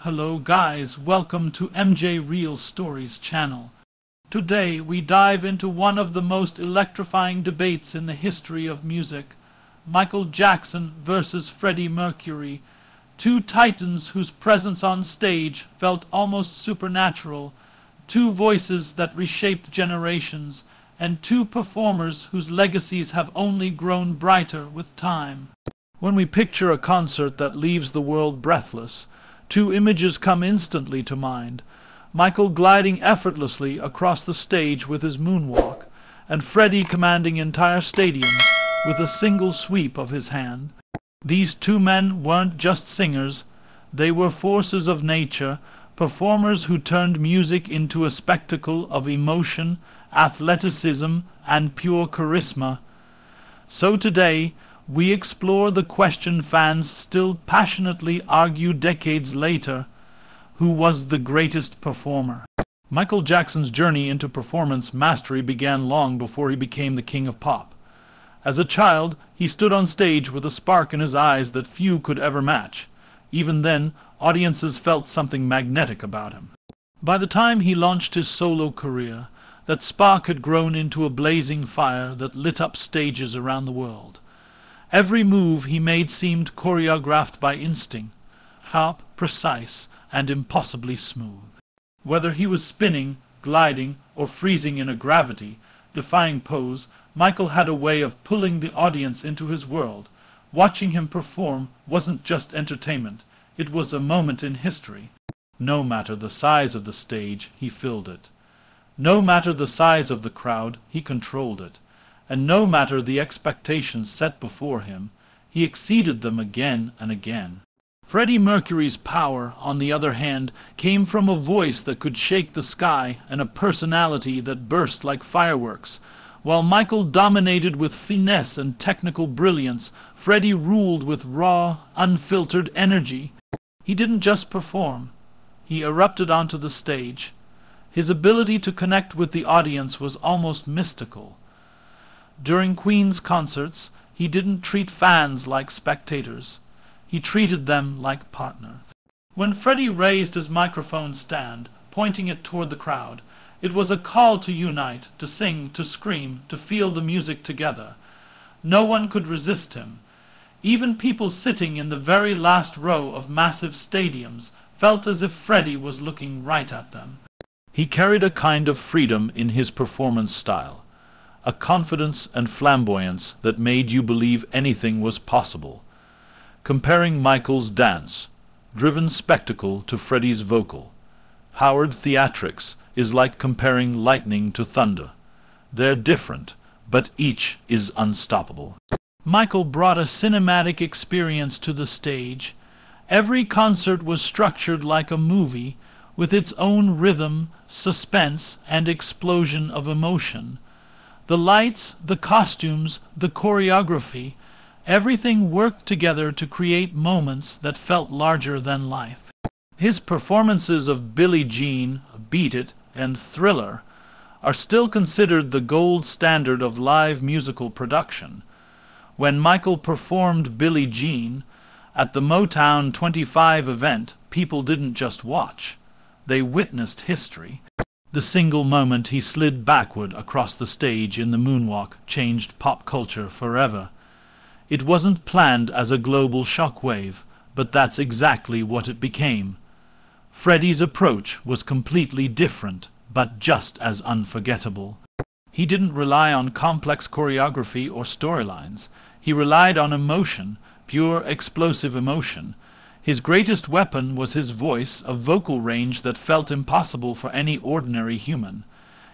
Hello guys, welcome to MJ Real Stories channel. Today we dive into one of the most electrifying debates in the history of music. Michael Jackson versus Freddie Mercury. Two titans whose presence on stage felt almost supernatural. Two voices that reshaped generations. And two performers whose legacies have only grown brighter with time. When we picture a concert that leaves the world breathless, two images come instantly to mind. Michael gliding effortlessly across the stage with his moonwalk, and Freddie commanding entire stadiums with a single sweep of his hand. These two men weren't just singers, they were forces of nature, performers who turned music into a spectacle of emotion, athleticism, and pure charisma. So today, we explore the question fans still passionately argue decades later: who was the greatest performer? Michael Jackson's journey into performance mastery began long before he became the king of pop. As a child, he stood on stage with a spark in his eyes that few could ever match. Even then, audiences felt something magnetic about him. By the time he launched his solo career, that spark had grown into a blazing fire that lit up stages around the world. Every move he made seemed choreographed by instinct, sharp, precise, and impossibly smooth. Whether he was spinning, gliding, or freezing in a gravity-defying pose, Michael had a way of pulling the audience into his world. Watching him perform wasn't just entertainment, it was a moment in history. No matter the size of the stage, he filled it. No matter the size of the crowd, he controlled it. And no matter the expectations set before him, he exceeded them again and again. Freddie Mercury's power, on the other hand, came from a voice that could shake the sky and a personality that burst like fireworks. While Michael dominated with finesse and technical brilliance, Freddie ruled with raw, unfiltered energy. He didn't just perform, he erupted onto the stage. His ability to connect with the audience was almost mystical. During Queen's concerts, he didn't treat fans like spectators. He treated them like partners. When Freddie raised his microphone stand, pointing it toward the crowd, it was a call to unite, to sing, to scream, to feel the music together. No one could resist him. Even people sitting in the very last row of massive stadiums felt as if Freddie was looking right at them. He carried a kind of freedom in his performance style. A confidence and flamboyance that made you believe anything was possible. Comparing Michael's dance, driven spectacle, to Freddie's vocal, powered theatrics, is like comparing lightning to thunder. They're different, but each is unstoppable. Michael brought a cinematic experience to the stage. Every concert was structured like a movie, with its own rhythm, suspense, and explosion of emotion. The lights, the costumes, the choreography, everything worked together to create moments that felt larger than life. His performances of Billie Jean, Beat It, and Thriller are still considered the gold standard of live musical production. When Michael performed Billie Jean at the Motown 25 event, people didn't just watch, they witnessed history. The single moment he slid backward across the stage in the moonwalk changed pop culture forever. It wasn't planned as a global shockwave, but that's exactly what it became. Freddie's approach was completely different, but just as unforgettable. He didn't rely on complex choreography or storylines. He relied on emotion, pure explosive emotion. His greatest weapon was his voice, a vocal range that felt impossible for any ordinary human.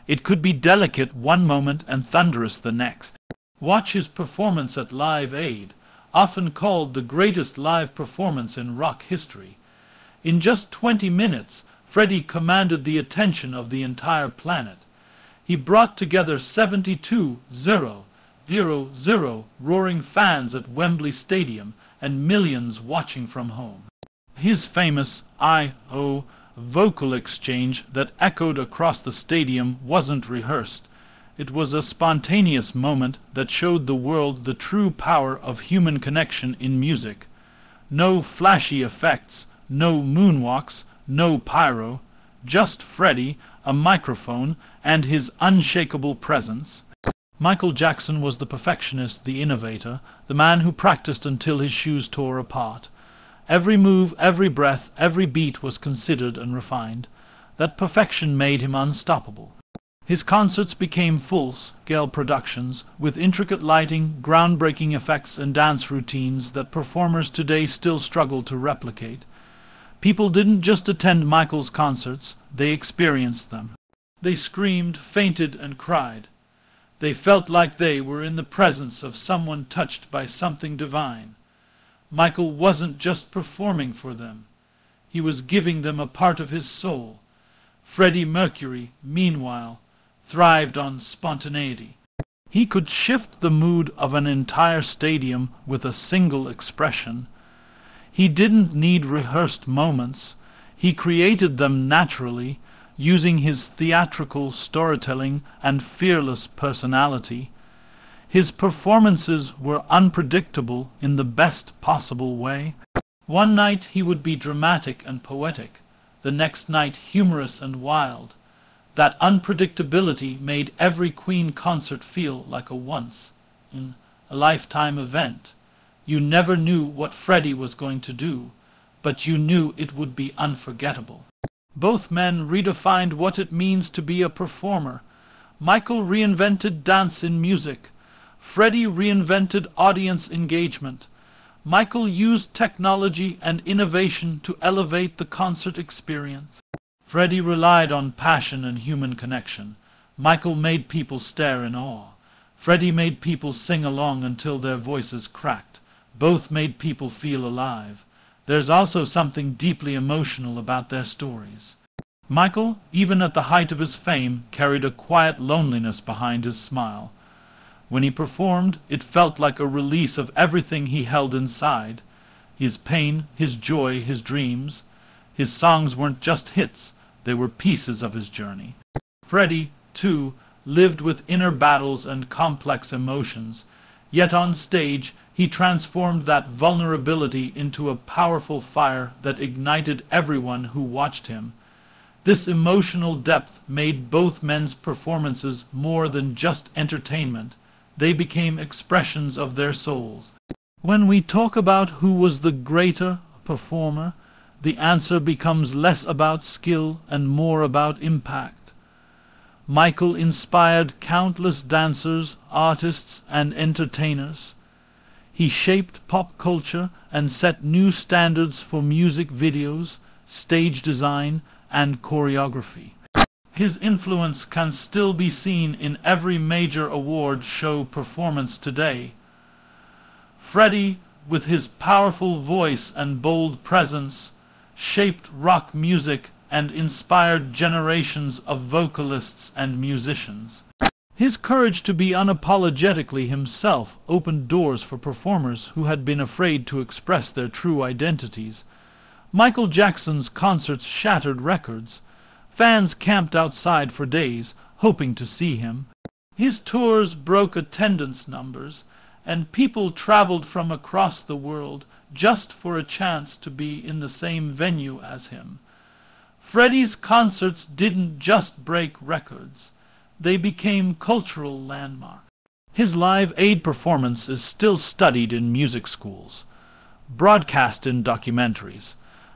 It could be delicate one moment and thunderous the next. Watch his performance at Live Aid, often called the greatest live performance in rock history. In just 20 minutes, Freddie commanded the attention of the entire planet. He brought together 72,000 roaring fans at Wembley Stadium and millions watching from home. His famous I-O vocal exchange that echoed across the stadium wasn't rehearsed. It was a spontaneous moment that showed the world the true power of human connection in music. No flashy effects, no moonwalks, no pyro, just Freddie, a microphone, and his unshakable presence. Michael Jackson was the perfectionist, the innovator, the man who practiced until his shoes tore apart. Every move, every breath, every beat was considered and refined. That perfection made him unstoppable. His concerts became full-scale productions, with intricate lighting, groundbreaking effects, and dance routines that performers today still struggle to replicate. People didn't just attend Michael's concerts, they experienced them. They screamed, fainted, and cried. They felt like they were in the presence of someone touched by something divine. Michael wasn't just performing for them. He was giving them a part of his soul. Freddie Mercury, meanwhile, thrived on spontaneity. He could shift the mood of an entire stadium with a single expression. He didn't need rehearsed moments. He created them naturally, using his theatrical storytelling and fearless personality. His performances were unpredictable in the best possible way. One night he would be dramatic and poetic, the next night humorous and wild. That unpredictability made every Queen concert feel like a once-in-a-lifetime event. You never knew what Freddie was going to do, but you knew it would be unforgettable. Both men redefined what it means to be a performer. Michael reinvented dance in music. Freddie reinvented audience engagement. Michael used technology and innovation to elevate the concert experience. Freddie relied on passion and human connection. Michael made people stare in awe. Freddie made people sing along until their voices cracked. Both made people feel alive. There's also something deeply emotional about their stories. Michael, even at the height of his fame, carried a quiet loneliness behind his smile. When he performed, it felt like a release of everything he held inside. His pain, his joy, his dreams. His songs weren't just hits, they were pieces of his journey. Freddie, too, lived with inner battles and complex emotions. Yet on stage, he transformed that vulnerability into a powerful fire that ignited everyone who watched him. This emotional depth made both men's performances more than just entertainment. They became expressions of their souls. When we talk about who was the greater performer, the answer becomes less about skill and more about impact. Michael inspired countless dancers, artists, and entertainers. He shaped pop culture and set new standards for music videos, stage design, and choreography. His influence can still be seen in every major award show performance today. Freddie, with his powerful voice and bold presence, shaped rock music and inspired generations of vocalists and musicians. His courage to be unapologetically himself opened doors for performers who had been afraid to express their true identities. Michael Jackson's concerts shattered records. Fans camped outside for days, hoping to see him. His tours broke attendance numbers, and people traveled from across the world just for a chance to be in the same venue as him. Freddie's concerts didn't just break records. They became cultural landmarks. His Live Aid performance is still studied in music schools, broadcast in documentaries,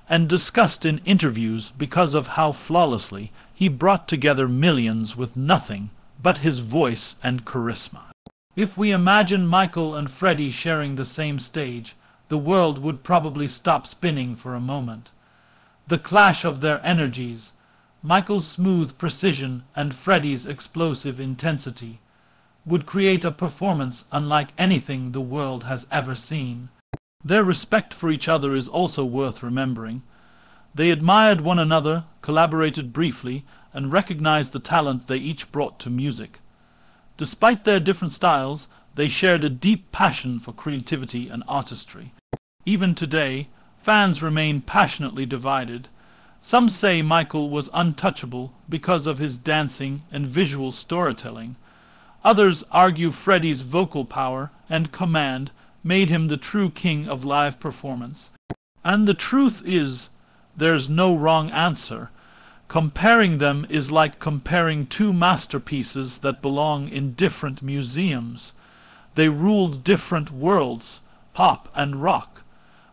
and discussed in interviews because of how flawlessly he brought together millions with nothing but his voice and charisma. If we imagine Michael and Freddie sharing the same stage, the world would probably stop spinning for a moment. The clash of their energies, Michael's smooth precision and Freddie's explosive intensity, would create a performance unlike anything the world has ever seen. Their respect for each other is also worth remembering. They admired one another, collaborated briefly, and recognized the talent they each brought to music. Despite their different styles, they shared a deep passion for creativity and artistry. Even today, fans remain passionately divided. Some say Michael was untouchable because of his dancing and visual storytelling. Others argue Freddie's vocal power and command made him the true king of live performance. And the truth is, there's no wrong answer. Comparing them is like comparing two masterpieces that belong in different museums. They ruled different worlds, pop and rock,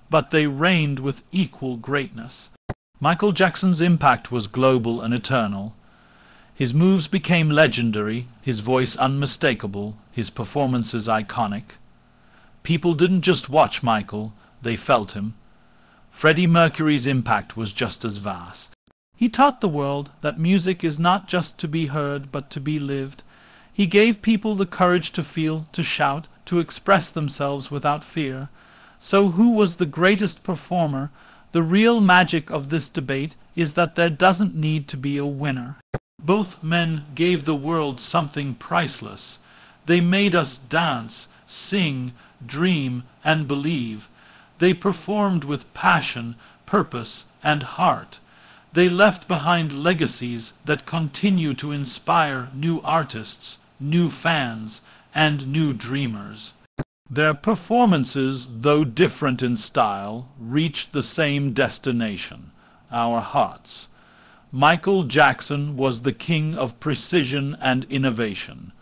but they reigned with equal greatness. Michael Jackson's impact was global and eternal. His moves became legendary, his voice unmistakable, his performances iconic. People didn't just watch Michael, they felt him. Freddie Mercury's impact was just as vast. He taught the world that music is not just to be heard, but to be lived. He gave people the courage to feel, to shout, to express themselves without fear. So who was the greatest performer? The real magic of this debate is that there doesn't need to be a winner. Both men gave the world something priceless. They made us dance, sing, dream, and believe. They performed with passion, purpose, and heart. They left behind legacies that continue to inspire new artists, new fans, and new dreamers. Their performances, though different in style, reached the same destination, our hearts. Michael Jackson was the king of precision and innovation.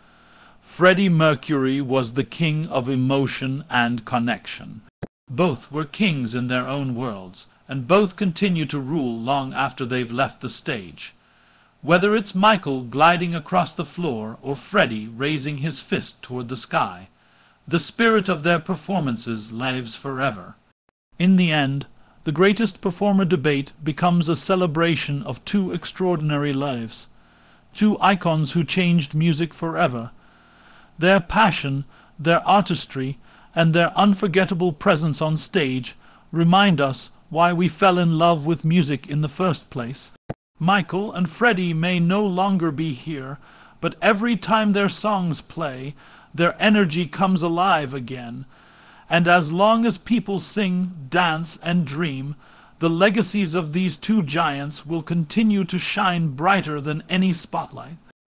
Freddie Mercury was the king of emotion and connection. Both were kings in their own worlds, and both continue to rule long after they've left the stage. Whether it's Michael gliding across the floor or Freddie raising his fist toward the sky, the spirit of their performances lives forever. In the end, the greatest performer debate becomes a celebration of two extraordinary lives, two icons who changed music forever. Their passion, their artistry, and their unforgettable presence on stage remind us why we fell in love with music in the first place. Michael and Freddie may no longer be here, but every time their songs play, their energy comes alive again. And as long as people sing, dance, and dream, the legacies of these two giants will continue to shine brighter than any spotlight.